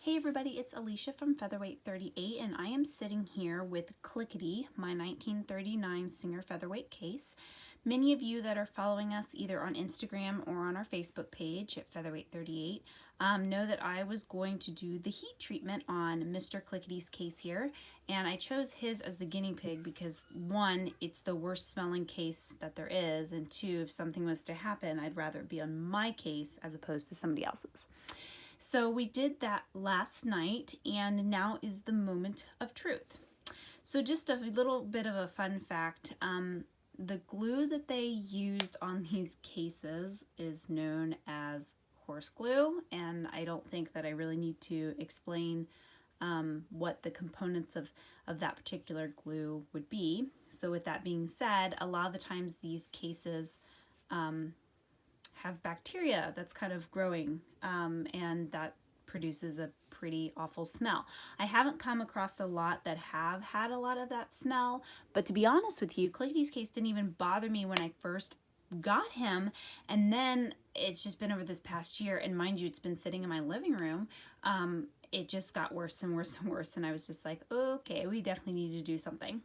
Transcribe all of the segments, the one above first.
Hey everybody, it's Alicia from Featherweight 38 and I am sitting here with Clickety, my 1939 Singer Featherweight case. Many of you that are following us either on Instagram or on our Facebook page at Featherweight 38 know that I was going to do the heat treatment on Mr. Clickety's case here, and I chose his as the guinea pig because one, it's the worst smelling case that there is, and two, if something was to happen, I'd rather it be on my case as opposed to somebody else's. So we did that last night, and now is the moment of truth. So just a little bit of a fun fact, the glue that they used on these cases is known as horse glue, and I don't think that I really need to explain what the components of that particular glue would be. So with that being said, a lot of the times these cases have bacteria that's kind of growing, and that produces a pretty awful smell. I haven't come across a lot that have had a lot of that smell, but to be honest with you, Clickety's case didn't even bother me when I first got him, and then it's just been over this past year, and mind you, it's been sitting in my living room. It just got worse and worse and worse, and I was just like, okay, we definitely need to do something.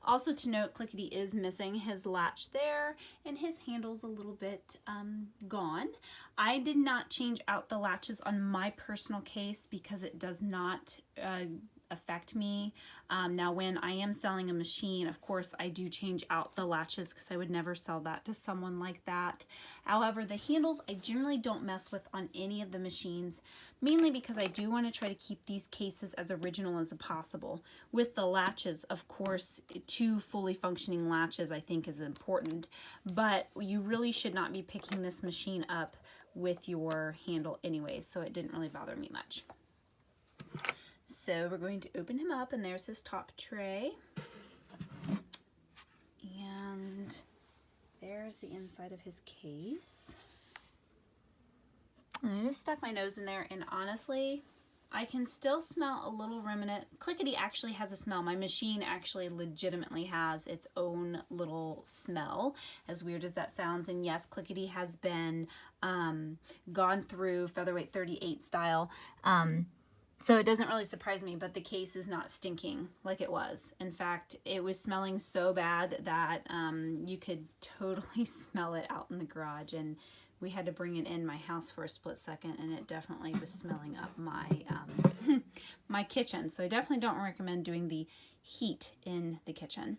Also to note, Clickety is missing his latch there, and his handle's a little bit gone. I did not change out the latches on my personal case because it does not affect me. Now when I am selling a machine, of course I do change out the latches because I would never sell that to someone like that. However, the handles I generally don't mess with on any of the machines, mainly because I do want to try to keep these cases as original as possible. With the latches, of course, 2 fully functioning latches I think is important, but you really should not be picking this machine up with your handle anyways, so it didn't really bother me much. So we're going to open him up, and there's his top tray. And there's the inside of his case. And I just stuck my nose in there, and honestly, I can still smell a little remnant. Clickety actually has a smell. My machine actually legitimately has its own little smell, as weird as that sounds. And yes, Clickety has been gone through Featherweight 38 style. So it doesn't really surprise me, but the case is not stinking like it was. In fact, it was smelling so bad that you could totally smell it out in the garage, and we had to bring it in my house for a split second, and it definitely was smelling up my my kitchen. So I definitely don't recommend doing the heat in the kitchen.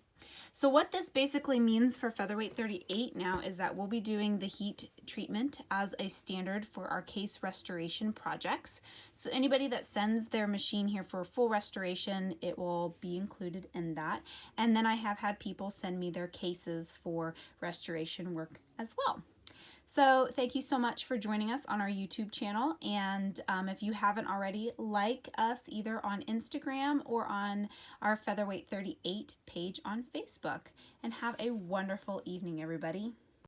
So what this basically means for Featherweight 38 now is that we'll be doing the heat treatment as a standard for our case restoration projects. So anybody that sends their machine here for a full restoration, it will be included in that. And then I have had people send me their cases for restoration work as well. So thank you so much for joining us on our YouTube channel, and if you haven't already, like us either on Instagram or on our Featherweight 38 page on Facebook, and have a wonderful evening, everybody.